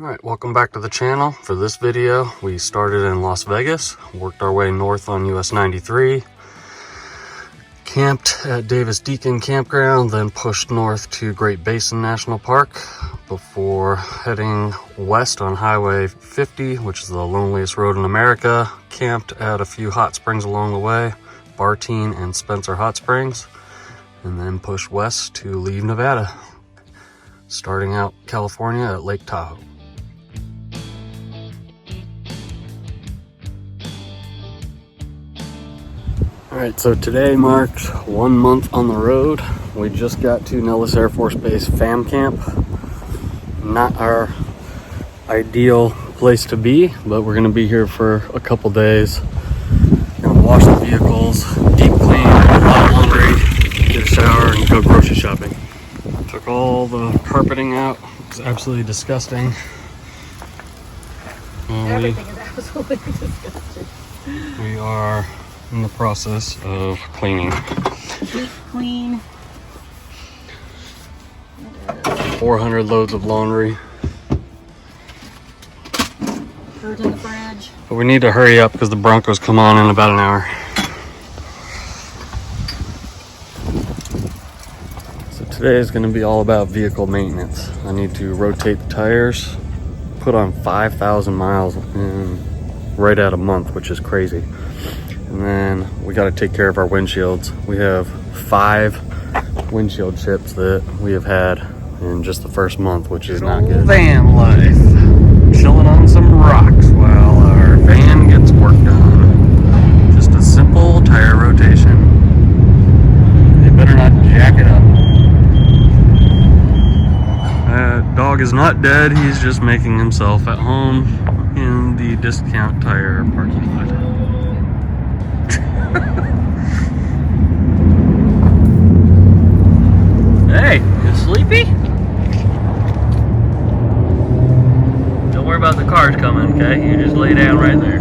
Alright, welcome back to the channel. For this video, we started in Las Vegas, worked our way north on US 93, camped at Davis Deacon Campground, then pushed north to Great Basin National Park before heading west on Highway 50, which is the loneliest road in America. Camped at a few hot springs along the way, Bartine and Spencer Hot Springs, and then pushed west to leave Nevada, starting out California at Lake Tahoe. Alright, so today marks 1 month on the road. We just got to Nellis Air Force Base FAM Camp. Not our ideal place to be, but we're going to be here for a couple days. Gonna wash the vehicles, deep clean, a lot of laundry, get a shower, and go grocery shopping. Took all the carpeting out. It's absolutely disgusting. Everything is absolutely disgusting. We are in the process of cleaning. Deep clean. 400 loads of laundry. Food's in the fridge. But we need to hurry up because the Broncos come on in about an hour. So today is going to be all about vehicle maintenance. I need to rotate the tires, put on 5,000 miles in right at a month, which is crazy. And then we got to take care of our windshields. We have 5 windshield chips that we have had in just the first month, which is not good. Van life, chilling on some rocks while our van gets work done. Just a simple tire rotation. They better not jack it up. Dog is not dead. He's just making himself at home in the discount tire parking lot. Hey, you sleepy? Don't worry about the cars coming, okay? You just lay down right there.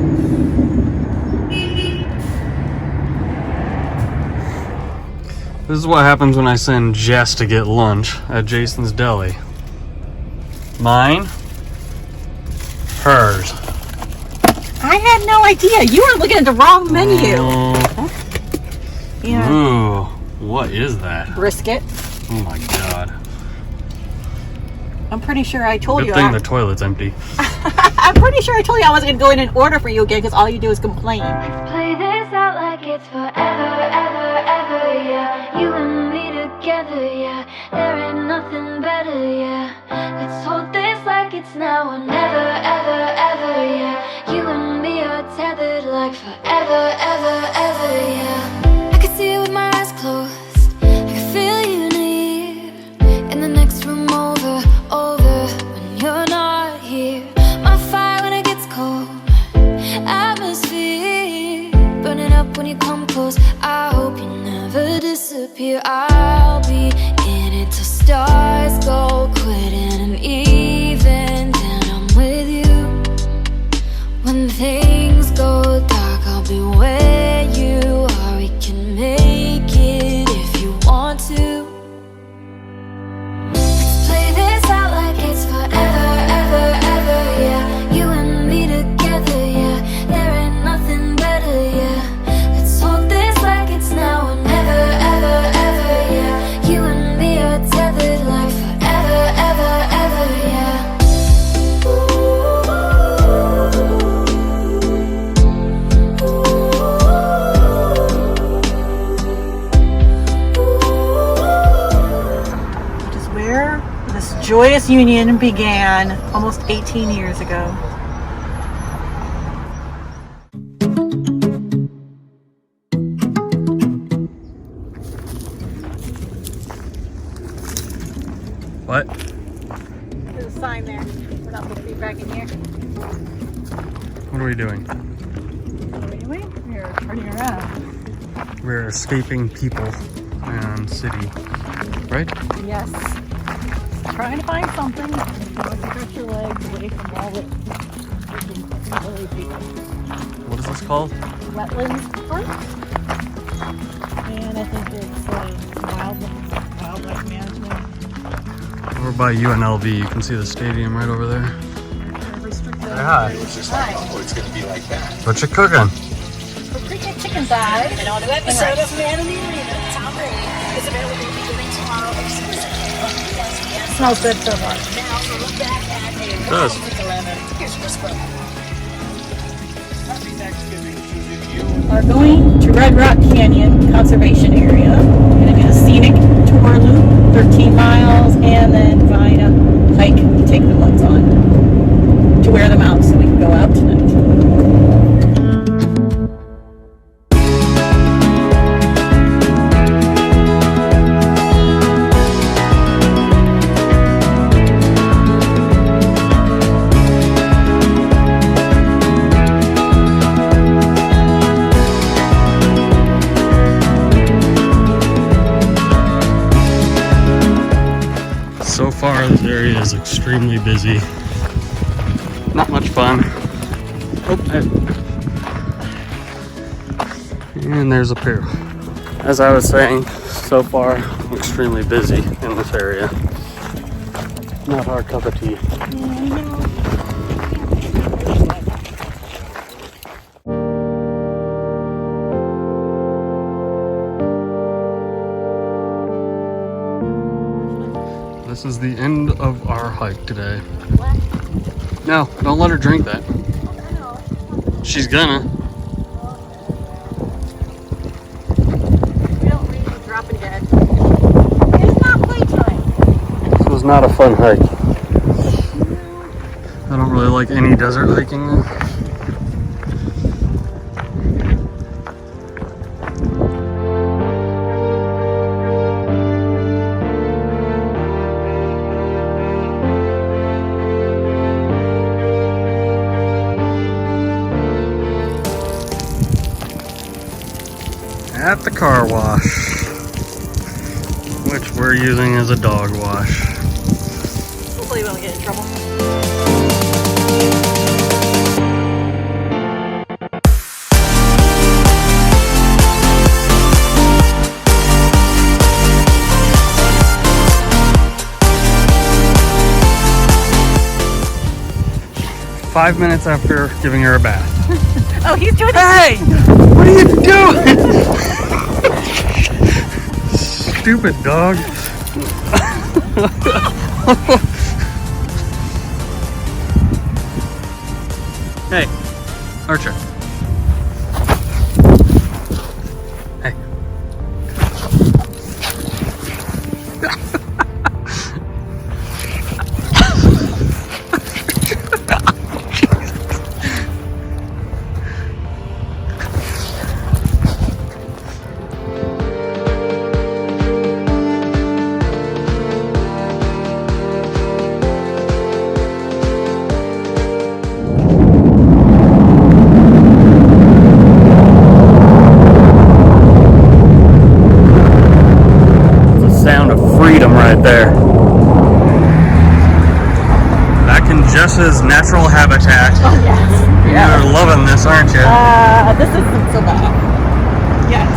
This is what happens when I send Jess to get lunch at Jason's Deli. Mine, hers. I had no idea. You were looking at the wrong menu. Yeah. Ooh, what is that? Brisket. Oh my god. I'm pretty sure I told you. Good thing the toilet's empty. I'm pretty sure I told you I wasn't going to go in and order for you again because all you do is complain. Let's play this out like it's forever, ever, ever, yeah. You and me together, yeah. There ain't nothing better, yeah. Let's hold this like it's now or never, ever, ever, yeah. You and me are tethered like forever, ever, ever, yeah. I can see it with my eyes closed. I can feel you near. In the next room over, when you're not here. My fire when it gets cold. Atmosphere burning up when you come close. I hope you never disappear. I'll be in it till stars go quitting and even then I'm with you. When things go dark, I'll be where you are. We can make it if you want to. Let's play this out like it's forever, ever, ever, yeah. You and me together, yeah. There ain't nothing better, yeah. Let's hold this like it's now or never, ever, ever, yeah. You and me are tethered like forever, ever, ever, yeah. Which is where this joyous union began almost 18 years ago. What? a sign there. We're not supposed to be back in here. What are we doing? What are we doing? We're turning around. We're escaping people and city, right? Yes. Trying to find something to stretch your legs away from all the people. What is this called? Wetlands Park. And I think it's wildlife management. Over by UNLV, you can see the stadium right over there. Restricted. Hi. It was just like, oh, it's gonna be like that. What you cooking? We're cooking chicken thighs. An all new episode of Man in the Arena, Tom Brady, is available beginning tomorrow exclusively on ESPN. Smells good so far. Now, for a look back at a does. 2011, here's Chris Brown. Happy Thanksgiving to you. Are going to Red Rock Canyon Conservation Area. We're going to do the scenic tour loop, 13 miles, and then find a hike to take the mugs on to wear them out so we can go out tonight. So far, this area is extremely busy. Not much fun. Oh, and there's a pair. As I was saying, so far, extremely busy in this area. Not our cup of tea. This is the end of our hike today. No, don't let her drink that. She's gonna. We don't need to drop it dead. It's not playtime. This was not a fun hike. I don't really like any desert hiking though. At the car wash, which we're using as a dog wash. Hopefully we won't get in trouble. 5 minutes after giving her a bath. Oh, he's doing it. Hey! What are you doing? Stupid dog. Hey, Archer. Hey. Right there. That congests natural habitat. Oh, yes. Yeah. You're loving this, aren't you? This isn't so bad. Yes.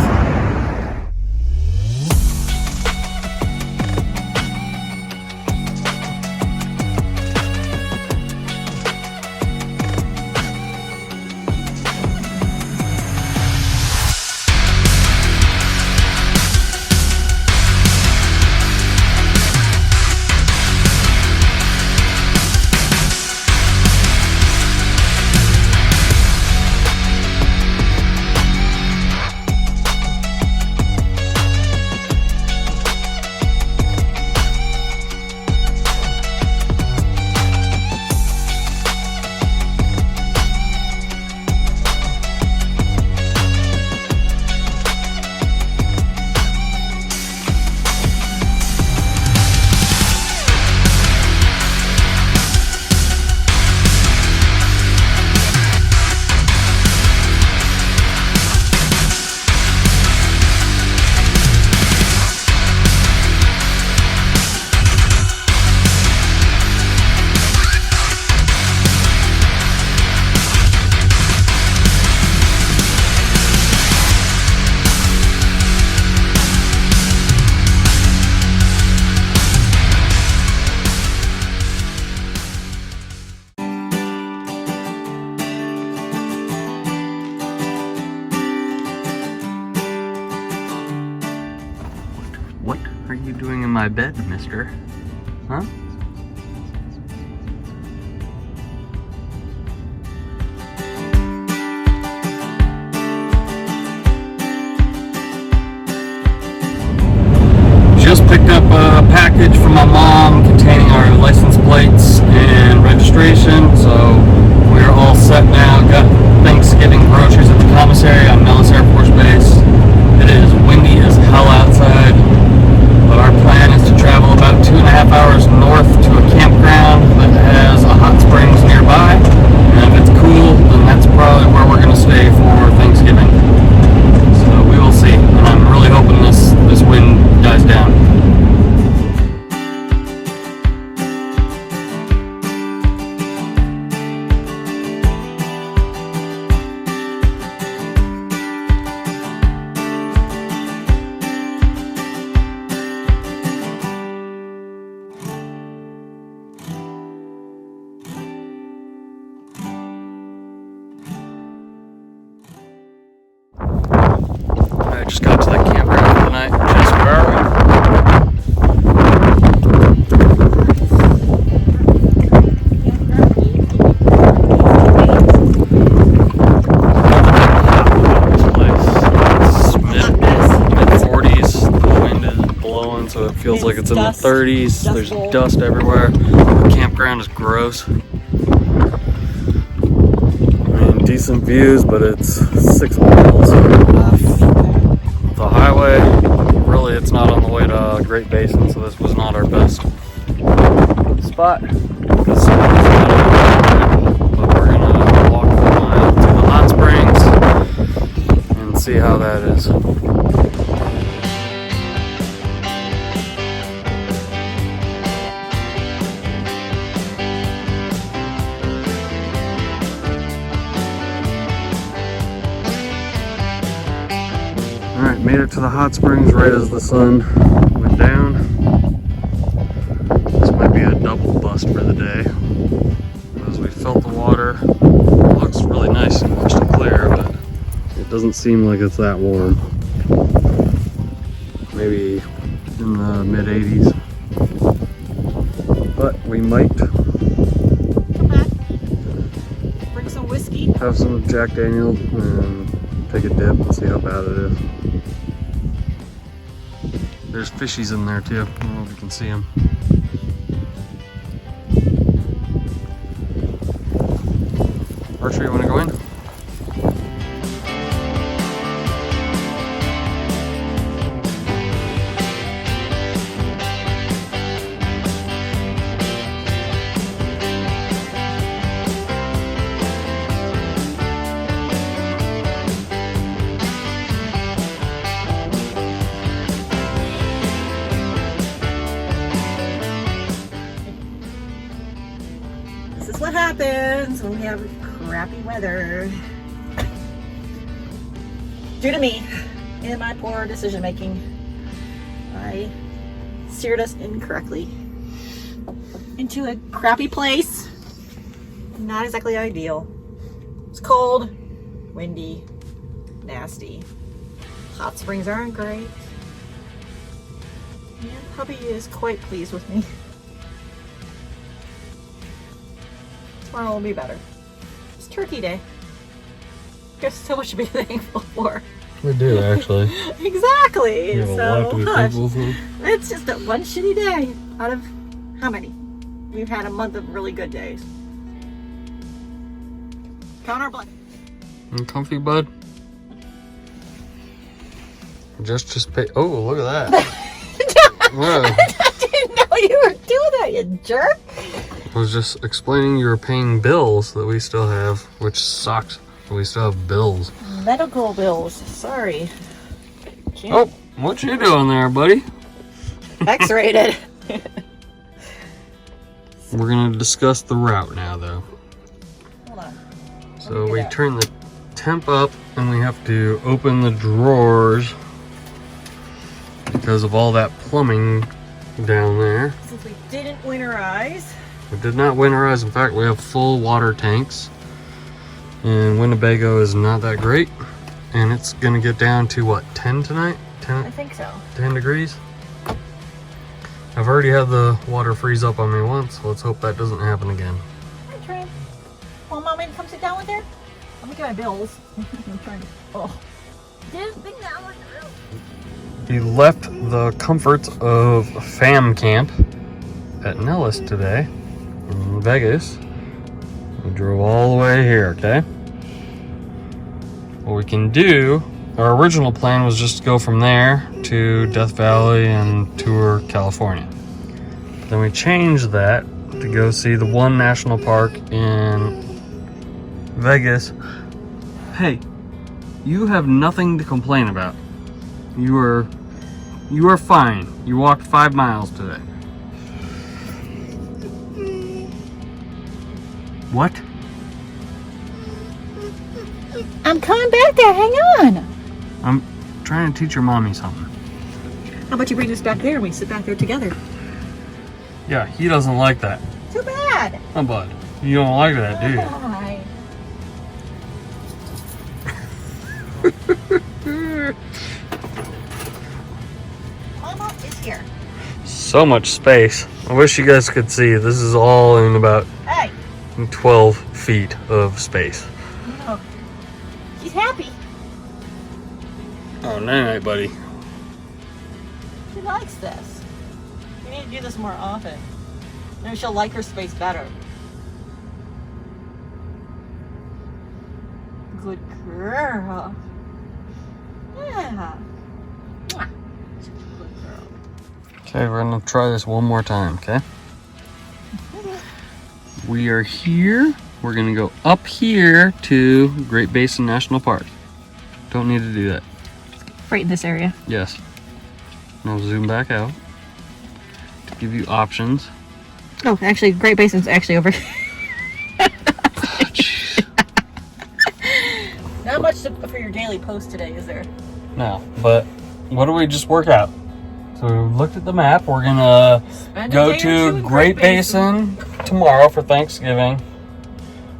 my bed, mister. Huh? Just picked up a package from my mom containing our license plates and registration, so we're all set now. Got Thanksgiving groceries at the commissary on Nellis Air Force Base. It is windy as hell outside, but our plan is to travel about 2.5 hours north to a campground that has a hot springs nearby, and if it's cool, then that's probably where we're going to stay for Thanksgiving. So we will see, and I'm really hoping this wind dies down. I just got to the campground for the night. Jess, where are we? Mid-40s. The wind is blowing, so it feels like it's in the 30s. There's dust everywhere. The campground is gross. Decent views, but it's 6 miles off the highway. Really, it's not on the way to Great Basin, so this was not our best spot. But we're gonna walk a mile to the hot springs and see how that is. Alright, made it to the hot springs right as the sun went down. This might be a double bust for the day. As we felt the water, it looks really nice and crystal clear, but it doesn't seem like it's that warm. Maybe in the mid 80s. But we might Come back. Bring some whiskey. have some Jack Daniels and take a dip and see how bad it is. There's fishies in there too. I don't know if you can see them. Archer, you want to go in? This is what happens when we have crappy weather. Due to me and my poor decision making, I steered us incorrectly into a crappy place. Not exactly ideal. It's cold, windy, nasty. Hot springs aren't great. And hubby is quite pleased with me. Tomorrow will be better. It's Turkey Day. There's so much to be thankful for. We do, actually. Exactly. We have a So, lot to be hush. thankful for. It's just a one shitty day out of how many? We've had a month of really good days. Count our blessings. You comfy, bud? Just pay. Oh, look at that. Whoa. I didn't know you were doing that, you jerk. I was just explaining you were paying bills that we still have, which sucks. We still have bills. Medical bills. Sorry. Oh, what you doing there, buddy? X-rated. We're gonna discuss the route now, though. Hold on. So we turn the temp up, and we have to open the drawers because of all that plumbing down there. Since we didn't winterize. We did not winterize. In fact, we have full water tanks. And Winnebago is not that great. And it's gonna get down to what, 10 tonight? 10, I think so. 10 degrees? I've already had the water freeze up on me once, so let's hope that doesn't happen again. Hi, Trent. Want Mommy to come sit down with her? Let me get my bills. I'm trying to. Oh. Didn't think that was real. We left the comforts of fam camp at Nellis today in Vegas. We drove all the way here, okay? What we can do, our original plan was just to go from there to Death Valley and tour California. Then we changed that to go see the one national park in Vegas. Hey, you have nothing to complain about. You are fine. You walked 5 miles today. What? I'm coming back there. Hang on. I'm trying to teach your mommy something. How about you bring us back there and we sit back there together? Yeah, he doesn't like that. Too bad. Oh, bud. You don't like that, do you? Hi. Mama is here. So much space. I wish you guys could see. This is all in about Hey. 12 feet of space. Oh. She's happy. Oh, night, buddy. She likes this. We need to do this more often. Maybe she'll like her space better. Good girl. Yeah. Mwah. Such a good girl. Okay, we're gonna try this one more time, okay? We are here. We're gonna go up here to Great Basin National Park. Don't need to do that. Right in this area. Yes. Now zoom back out to give you options. Oh, actually, Great Basin's actually over here. Not much for your daily post today, is there? No, but what do we just work out? So we looked at the map. We're gonna go to Great Basin tomorrow for Thanksgiving.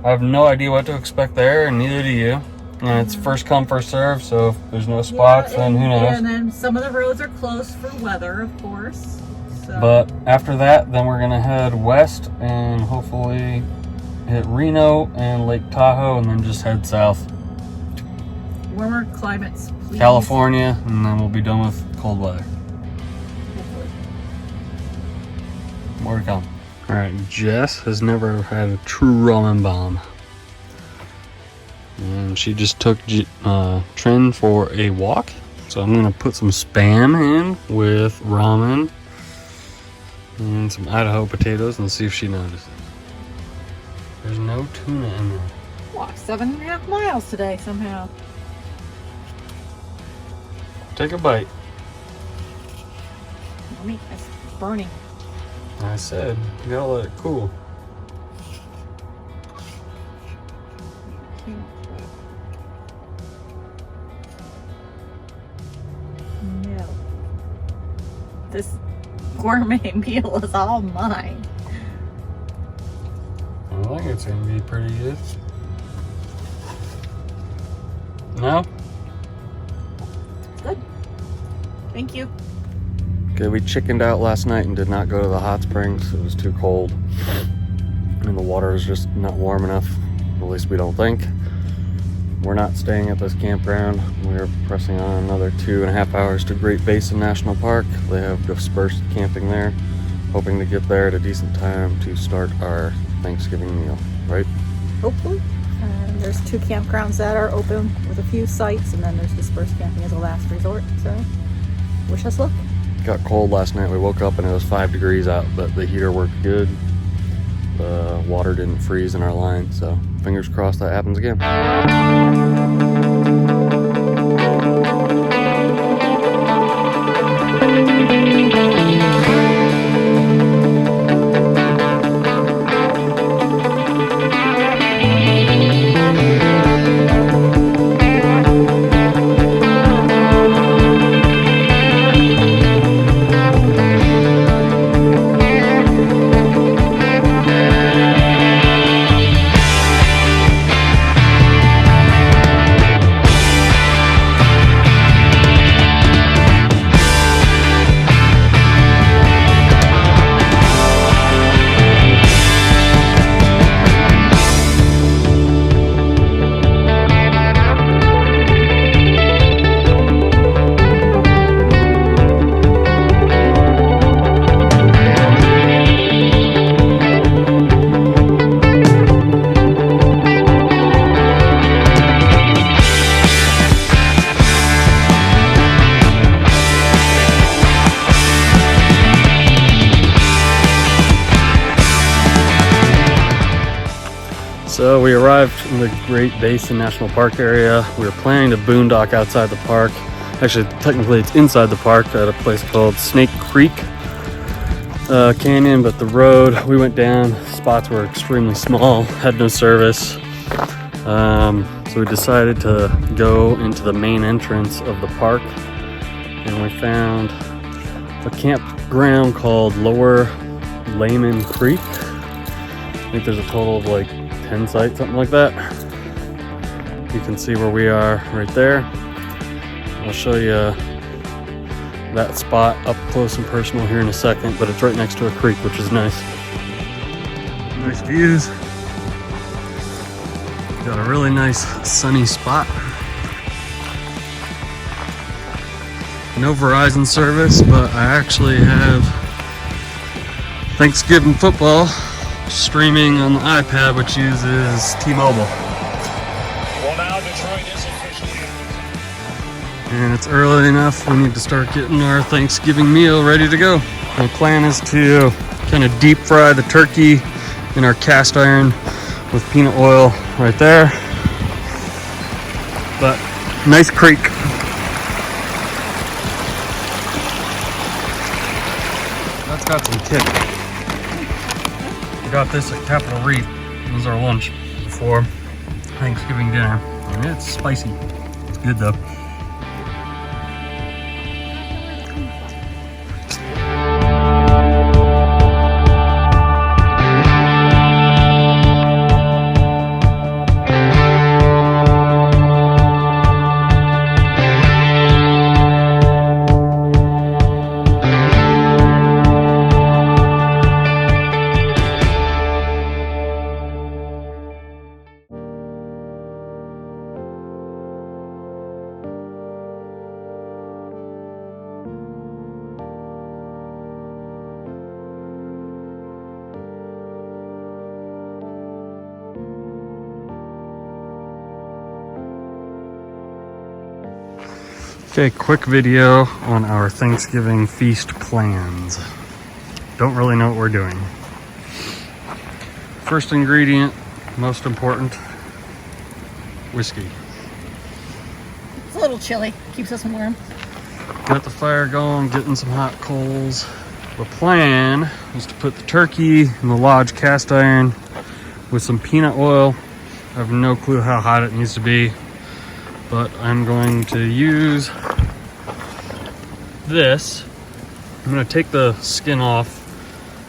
I have no idea what to expect there, and neither do you. And it's first come, first serve, so if there's no spots, then who knows? And then some of the roads are closed for weather, of course. So. But after that, then we're gonna head west and hopefully hit Reno and Lake Tahoe, and then just head south. Warmer climates, please. California, and then we'll be done with cold weather. Hopefully. More to come. All right, Jess has never had a true ramen bomb. And she just took Trin for a walk. So I'm gonna put some Spam in with ramen and some Idaho potatoes and see if she notices. There's no tuna in there. Walked 7.5 miles today somehow. Take a bite. Mommy, it's burning. I said, you gotta let it cool. No. This gourmet meal is all mine. I think it's gonna be pretty good. No? Good. Thank you. Okay, we chickened out last night and did not go to the hot springs. It was too cold. And the water is just not warm enough. At least we don't think. We're not staying at this campground. We're pressing on another 2.5 hours to Great Basin National Park. They have dispersed camping there. Hoping to get there at a decent time to start our Thanksgiving meal, right? Hopefully. There's 2 campgrounds that are open with a few sites, and then there's dispersed camping as a last resort. So, wish us luck. Got cold last night. We woke up and it was 5 degrees out, but the heater worked good. The water didn't freeze in our line, so fingers crossed that happens again. So we arrived in the Great Basin National Park area. We were planning to boondock outside the park. Actually, technically it's inside the park at a place called Snake Creek Canyon, but the road we went down, spots were extremely small, had no service. So we decided to go into the main entrance of the park, and we found a campground called Lower Layman Creek. I think there's a total of like 10 sites, something like that. You can see where we are right there. I'll show you that spot up close and personal here in a second, but it's right next to a creek, which is nice. Nice views. Got a really nice sunny spot. No Verizon service, but I actually have Thanksgiving football streaming on the iPad, which uses T-Mobile. Well, now Detroit is officially. And it's early enough, we need to start getting our Thanksgiving meal ready to go. My plan is to kind of deep fry the turkey in our cast iron with peanut oil right there. But nice creek. That's got some kick. We got this at Capitol Reef. It was our lunch before Thanksgiving dinner. And it's spicy. It's good though. Okay, quick video on our Thanksgiving feast plans. Don't really know what we're doing. First ingredient, most important, whiskey. It's a little chilly. Keeps us warm. Got the fire going, getting some hot coals. The plan is to put the turkey in the lodge cast iron with some peanut oil. I have no clue how hot it needs to be, but I'm going to use this. I'm going to take the skin off,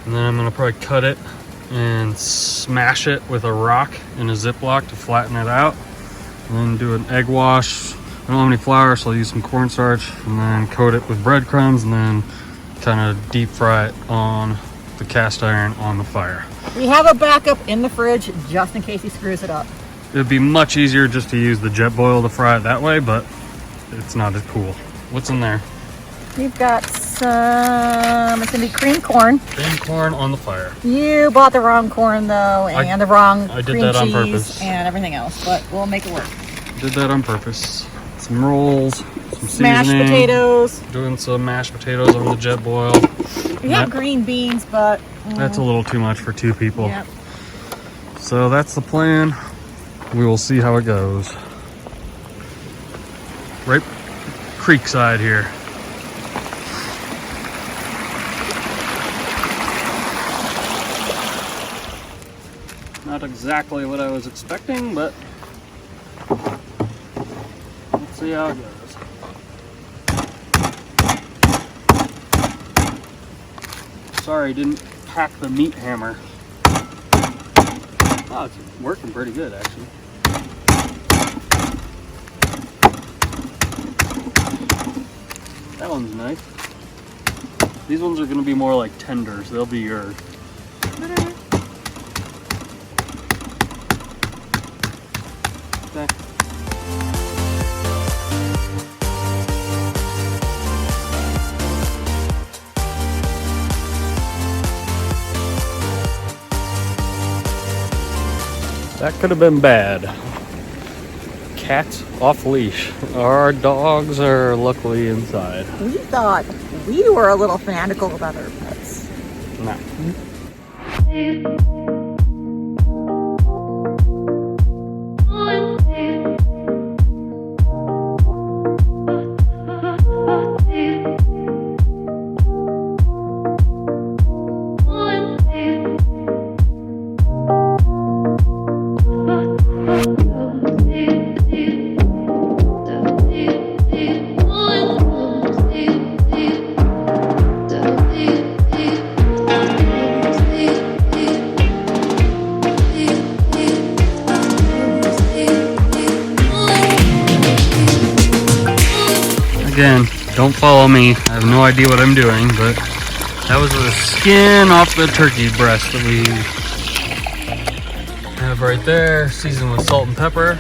and then I'm going to probably cut it and smash it with a rock in a Ziploc to flatten it out, and then do an egg wash. I don't have any flour, so I'll use some cornstarch, and then coat it with breadcrumbs, and then kind of deep fry it on the cast iron on the fire. We have a backup in the fridge just in case he screws it up. It'd be much easier just to use the Jetboil to fry it that way, but it's not as cool. What's in there? We've got some, it's gonna be cream corn. Cream corn on the fire. You bought the wrong corn though, and the wrong I did cream that on cheese purpose. And everything else, but we'll make it work. Did that on purpose. Some rolls, some Mashed seasoning. potatoes. Doing some mashed potatoes on the Jetboil. We have green beans, but That's a little too much for two people. Yep. So that's the plan. We will see how it goes. Right creekside here. Not exactly what I was expecting, but let's see how it goes. Sorry, didn't pack the meat hammer. Oh, it's working pretty good actually. That one's nice. These ones are going to be more like tenders. They'll be yours. Okay. That could have been bad. Cats off leash. Our dogs are luckily inside. we thought we were a little fanatical about our pets. Nah. Again, don't follow me. I have no idea what I'm doing, but that was the skin off the turkey breast that we have right there, seasoned with salt and pepper.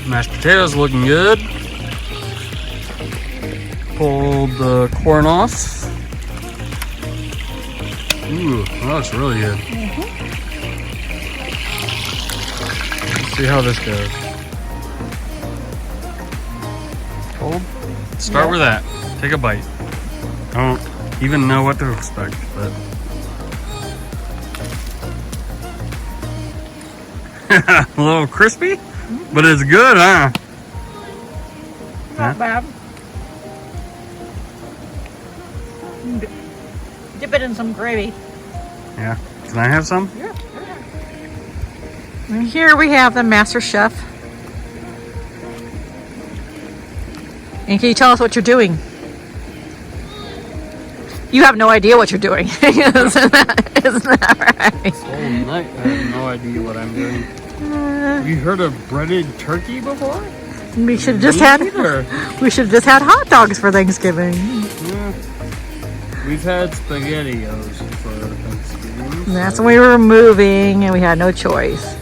Mashed potatoes looking good. Pulled the corn off. Ooh, that looks really good. Let's see how this goes. Cold? Start with that. Take a bite. I don't even know what to expect, but a little crispy, but it's good, huh? Not bad. Dip it in some gravy. Yeah. Can I have some? Yeah. And here we have the master chef. And can you tell us what you're doing? You have no idea what you're doing. Isn't that right? This whole night, I have no idea what I'm doing. Have you heard of breaded turkey before? We should have just had hot dogs for Thanksgiving. Yeah. We've had SpaghettiOs for Thanksgiving. And that's when we were moving and we had no choice.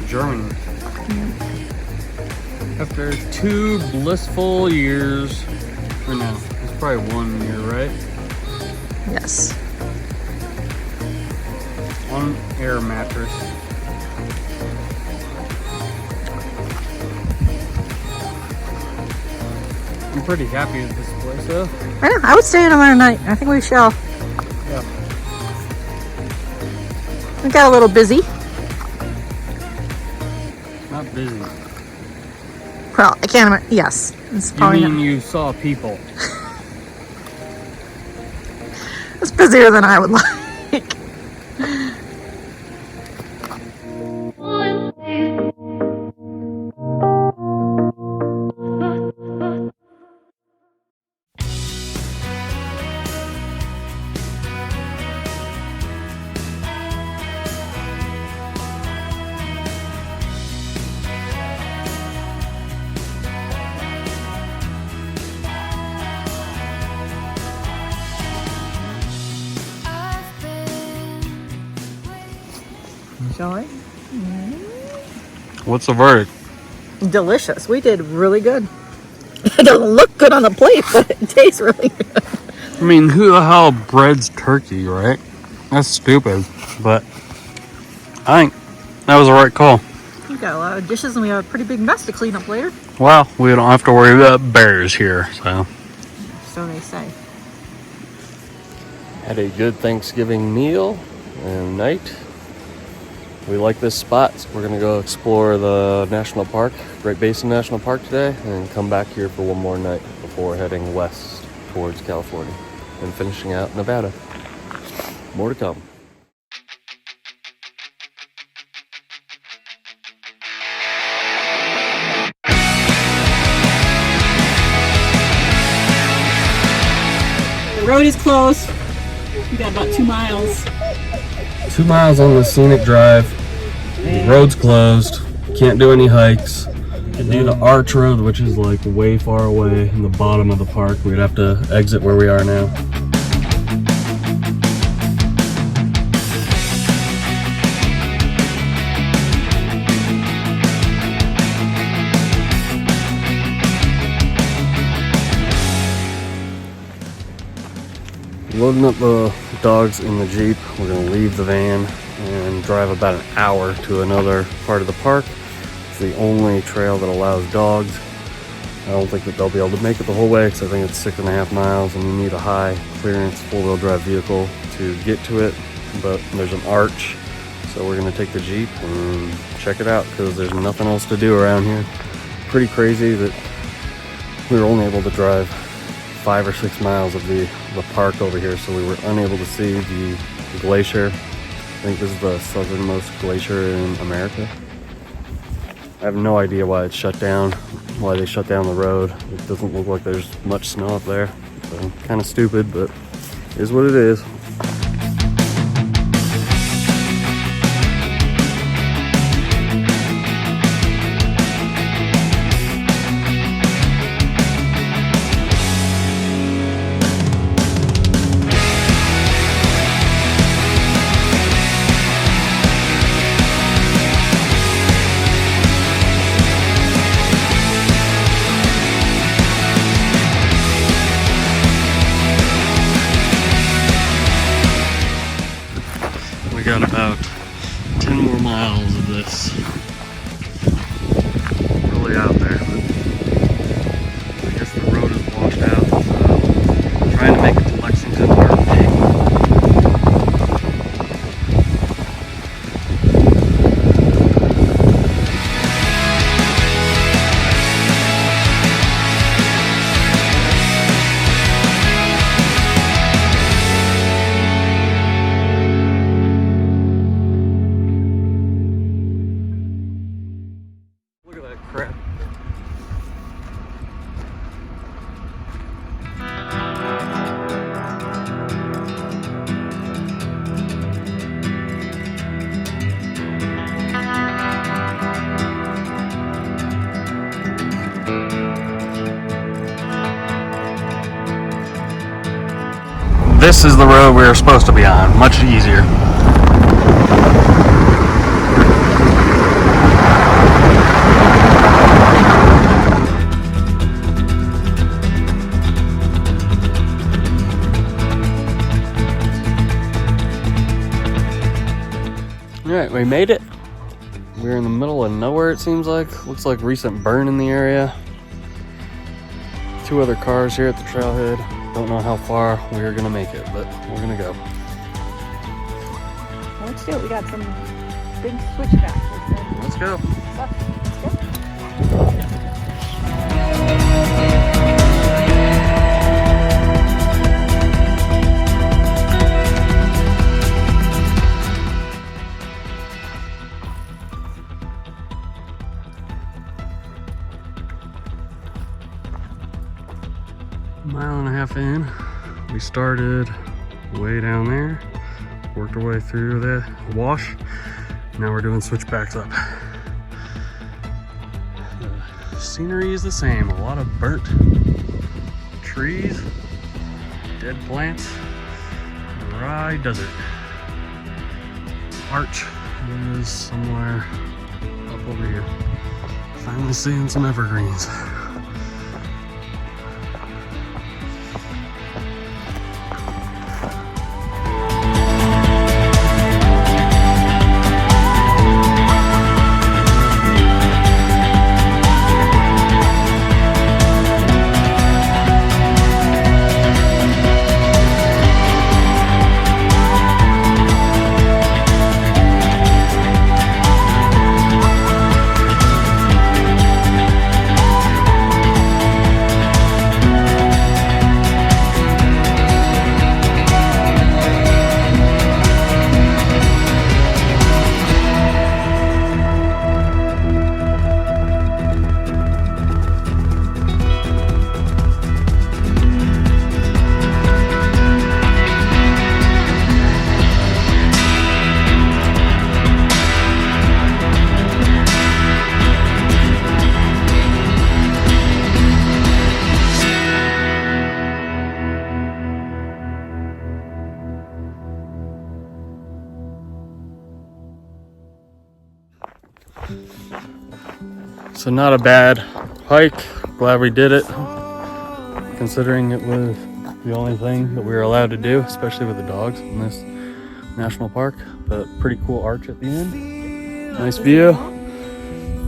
Germany. After 2 blissful years, or no, it's probably 1 year, right? Yes. On air mattress. I'm pretty happy with this place, though. I would stay another night. I think we shall. Yeah. We got a little busy. Not busy. Well, I can't imagine. Yes. It's You probably mean you saw people? it's busier than I would like. Shall I? What's the verdict? Delicious. We did really good. It doesn't look good on the plate, but it tastes really good. I mean, who the hell breads turkey, right? That's stupid, but I think that was the right call. We've got a lot of dishes and we have a pretty big mess to clean up later. Well, we don't have to worry about bears here, so. So they say. Had a good Thanksgiving meal and night. We like this spot, so we're gonna go explore the national park, Great Basin National Park today, and come back here for one more night before heading west towards California and finishing out Nevada. More to come. The road is closed. We got about 2 miles. 2 miles on the scenic drive. The road's closed. Can't do any hikes. To do the arch road, which is like way far away in the bottom of the park, we'd have to exit where we are now. Loading up the dogs in the Jeep. We're gonna leave the van and drive about an hour to another part of the park. It's the only trail that allows dogs. I don't think that they'll be able to make it the whole way because I think it's 6.5 miles and you need a high clearance 4-wheel drive vehicle to get to it. But there's an arch, so we're gonna take the Jeep and check it out because there's nothing else to do around here. Pretty crazy that we were only able to drive 5 or 6 miles of the park over here, so we were unable to see the glacier. I think this is the southernmost glacier in America. I have no idea why it's shut down, why they shut down the road. It doesn't look like there's much snow up there. So kind of stupid, but it is what it is. got about 10 more miles of this. Really out there. I guess the road is washed out, so I'm trying to make it to Lexington RV. Look at that crap. This is the road we were supposed to be on, much easier. Alright, we made it. We're in the middle of nowhere, it seems like. Looks like recent burn in the area. 2 other cars here at the trailhead. Don't know how far we're gonna make it, but we're gonna go. Let's do it. We got some big switchbacks. Let's go. Mile and a half in, we started way down there, worked our way through the wash. Now we're doing switchbacks up. The scenery is the same, a lot of burnt trees, dead plants, dry desert. Arch is somewhere up over here. Finally seeing some evergreens. So not a bad hike. Glad we did it, considering it was the only thing that we were allowed to do, especially with the dogs in this national park. But pretty cool arch at the end. Nice view.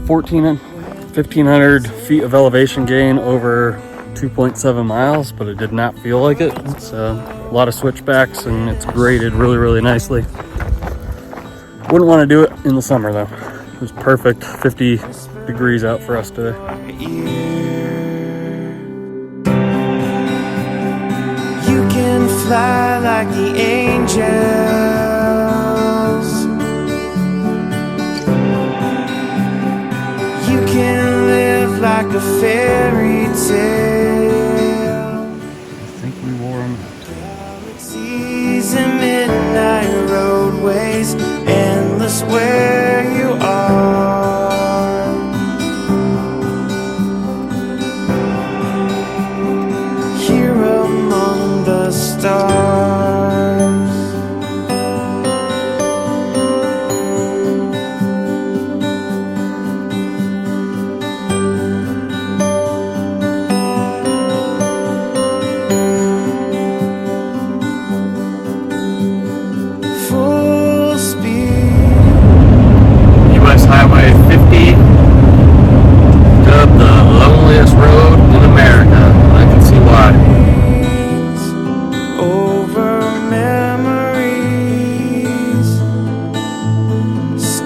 1,500 feet of elevation gain over 2.7 miles, but it did not feel like it. It's a lot of switchbacks and it's graded really, really nicely. Wouldn't want to do it in the summer though. It was perfect, 50 degrees out for us today. You can fly like the angels. You can live like a fairy tale. I think we wore them. Galaxies and midnight roadways, endless where you are. Here among the stars.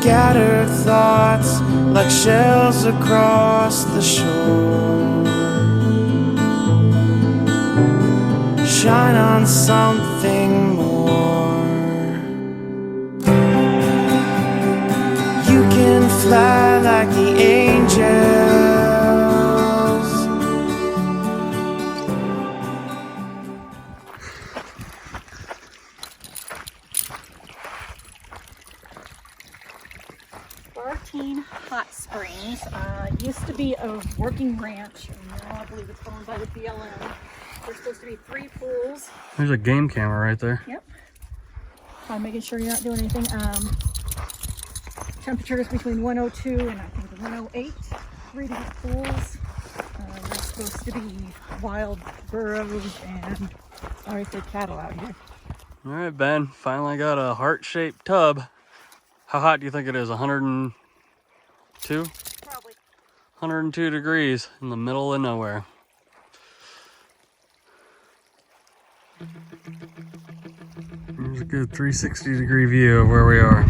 scattered thoughts like shells across the shore. Shine on something more. You can fly like the angels. Bartine Hot Springs used to be a working ranch, and now I believe it's owned by the BLM. There's supposed to be 3 pools. There's a game camera right there. Yep. I'm making sure you're not doing anything. Temperatures between 102 and I think 108. 3 different pools. There's supposed to be wild burros and obviously cattle out here. All right, Ben, finally got a heart-shaped tub. How hot do you think it is? 102? Probably. 102 degrees in the middle of nowhere. There's a good 360 degree view of where we are.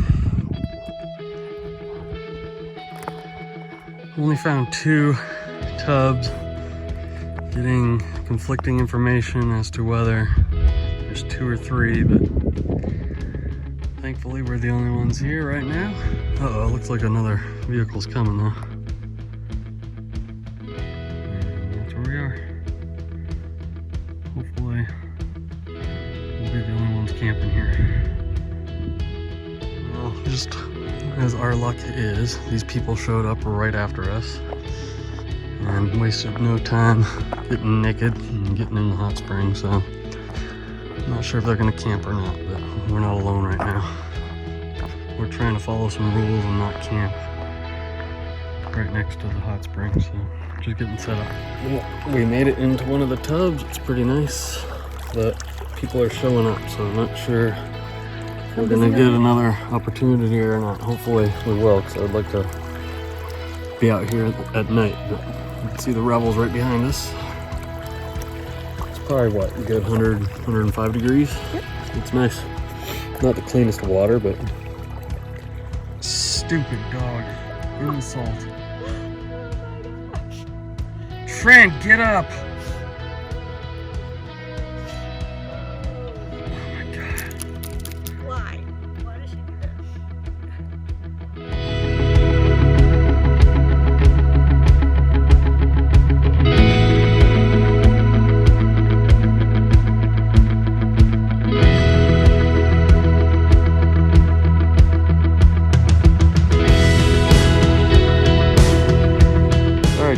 Only found 2 tubs, getting conflicting information as to whether there's 2 or 3, but thankfully we're the only ones here right now. Uh-oh, looks like another vehicle's coming though. And that's where we are. Hopefully we'll be the only ones camping here. Well, just as our luck is, these people showed up right after us and wasted no time getting naked and getting in the hot spring, so I'm not sure if they're gonna camp or not, but we're not alone right now. We're trying to follow some rules and not camp right next to the hot spring, so just getting set up. We made it into one of the tubs. It's pretty nice, but people are showing up, so I'm not sure if we're gonna get another opportunity or not. Hopefully we will, because I'd like to be out here at night. But you can see the Revels right behind us. It's probably what, a good 100, 105 degrees? Yep. It's nice. Not the cleanest water, but stupid dog. Insult. Trent, get up! Oh my god. Why? Why does she do that?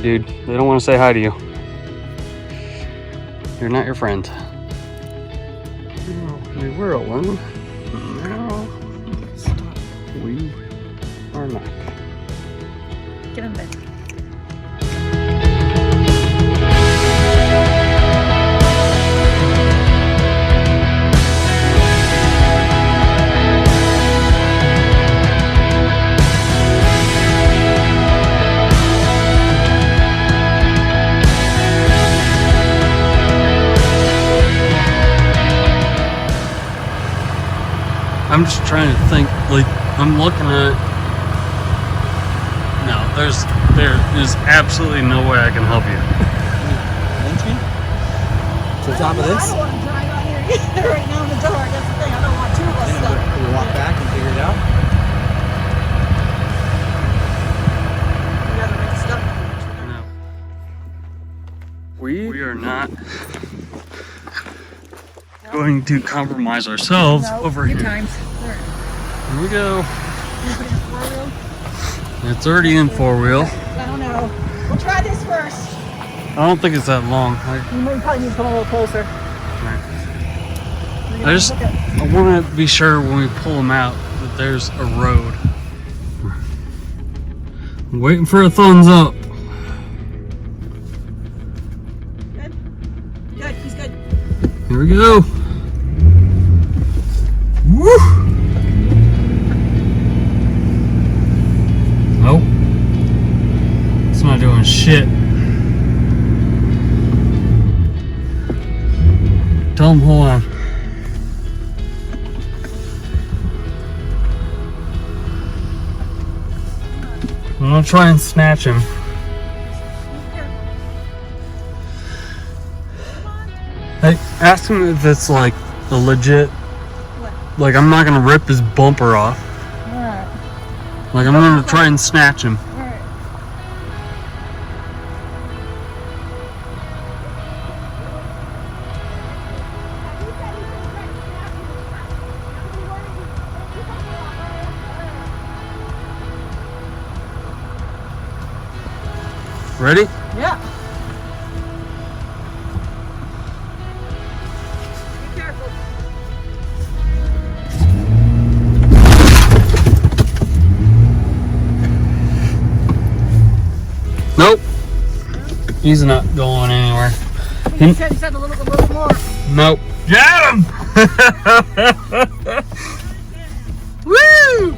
Dude, they don't want to say hi to you. You're not your friend. We were alone. Now, we are not. Get in bed. I'm just trying to think, like, I'm looking at, no, there is absolutely no way I can help you. To the top of this? I don't want to drive out here either right now in the dark. That's the thing. I don't want 2 of us stuck. We'll walk back and figure it out. We gotta make stuff. No. We are not going to compromise ourselves over Good here. times. There. Here we go. You put it in 4-wheel? It's already in 4-wheel. I don't know. We'll try this first. I don't think it's that long. We probably need to come a little closer. I want to be sure when we pull them out that there's a road. I'm waiting for a thumbs up. Good. Good. He's good. Here we go. Woo! Nope. It's not doing shit. Tell him, hold on. I'm gonna try and snatch him. Hey, ask him if it's like a legit. Like, I'm not gonna rip his bumper off. Alright. Like, I'm gonna try and snatch him. Alright. Ready? Yeah. Be careful. Nope. He's not going anywhere. He said a little more. Nope. Get him! Woo!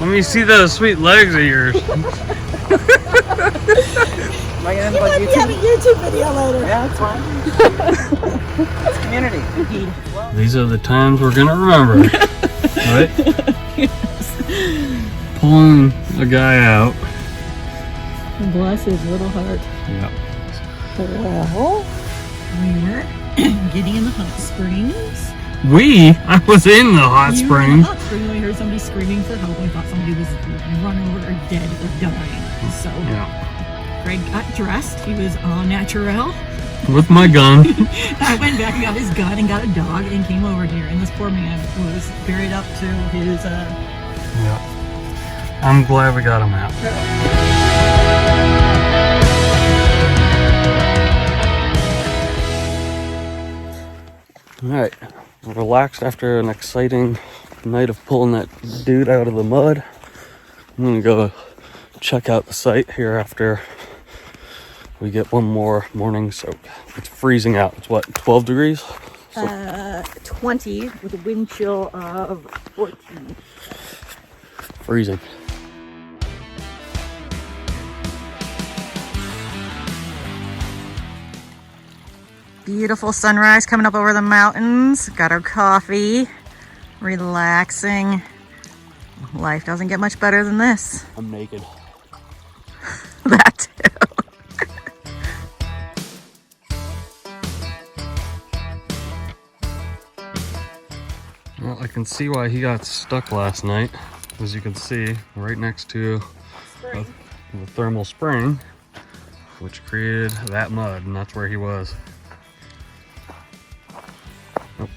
Let me see those sweet legs of yours. Am I gonna have a YouTube video later? Yeah, that's fine. It's community. Indeed. These are the times we're gonna remember, right? Yes. Pulling a guy out. Bless his little heart. Yeah. Well, we're getting in the hot springs. I was in the hot You were in spring. the hot spring. We heard somebody screaming for help. We thought somebody was run over or dead or dying. So Yeah. Greg got dressed. He was en naturel. With my gun. I went back and got his gun and got a dog and came over here. And this poor man was buried up to his. Yeah. I'm glad we got him out. All right. Relaxed after an exciting night of pulling that dude out of the mud. I'm gonna go check out the site here after we get one more morning soak. It's freezing out. It's what, 12 degrees? 20 with a wind chill of 14. Freezing. Beautiful sunrise coming up over the mountains. Got our coffee. Relaxing. Life doesn't get much better than this. I'm naked. That too. Well, I can see why he got stuck last night. As you can see, right next to the thermal spring, which created that mud, and that's where he was. Oh.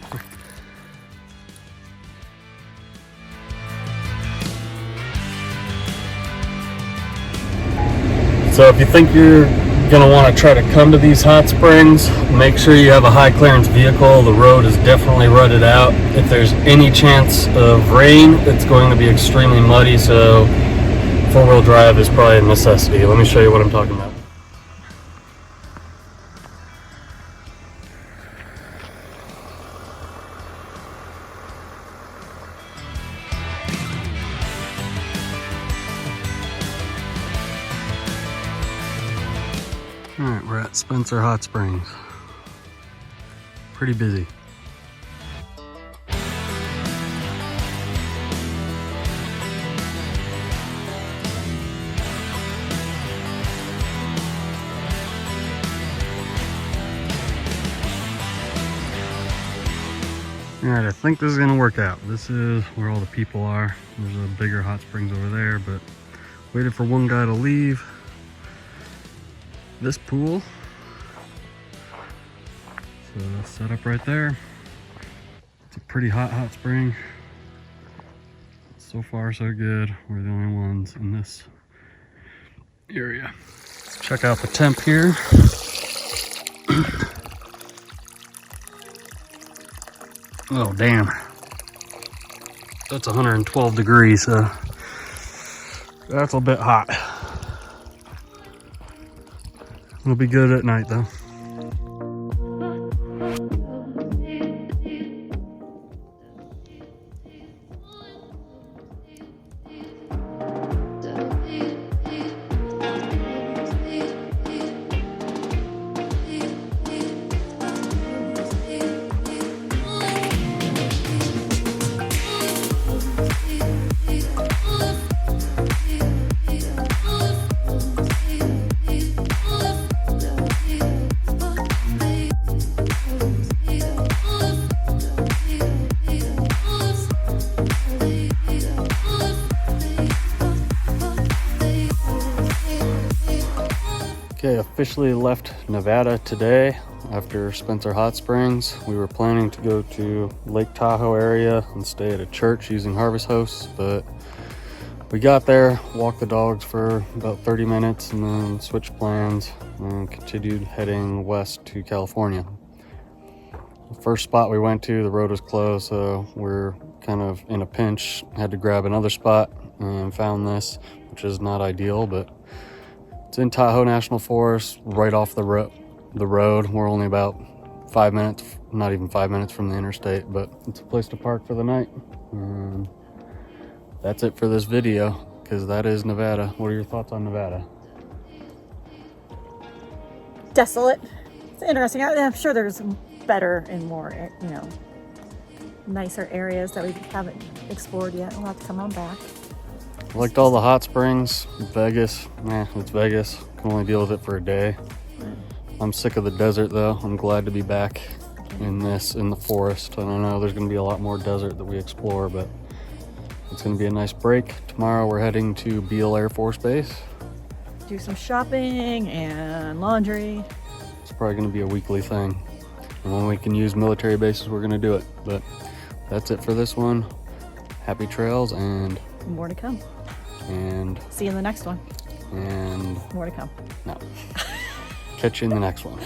So if you think you're gonna want to try to come to these hot springs, make sure you have a high clearance vehicle. The road is definitely rutted out. If there's any chance of rain, it's going to be extremely muddy, so four-wheel drive is probably a necessity. Let me show you what I'm talking about. Alright, we're at Spencer Hot Springs. Pretty busy. Alright, I think this is going to work out. This is where all the people are. There's a bigger hot springs over there, but waited for one guy to leave. This pool, so set up right there. It's a pretty hot spring. So far so good. We're the only ones in this area. Let's check out the temp here. Oh damn, that's 112 degrees, so that's a bit hot. It'll be good at night though. Okay, officially left Nevada today after Spencer Hot Springs. We were planning to go to Lake Tahoe area and stay at a church using Harvest Hosts, but we got there, walked the dogs for about 30 minutes, and then switched plans and continued heading west to California. The first spot we went to, the road was closed, so we're kind of in a pinch. Had to grab another spot and found this, which is not ideal, but it's in Tahoe National Forest, right off the road. We're only about 5 minutes, not even 5 minutes from the interstate, but it's a place to park for the night. And that's it for this video, because that is Nevada. What are your thoughts on Nevada? Desolate. It's interesting. I'm sure there's better and more, nicer areas that we haven't explored yet. We'll have to come on back. I liked all the hot springs. Vegas, it's Vegas. Can only deal with it for a day. I'm sick of the desert though. I'm glad to be back in the forest. I don't know, there's gonna be a lot more desert that we explore, but it's gonna be a nice break. Tomorrow we're heading to Beale Air Force Base. Do some shopping and laundry. It's probably gonna be a weekly thing. And when we can use military bases, we're gonna do it. But that's it for this one. Happy trails and More to come. And see you in the next one. And more to come. No. Catch you in the next one.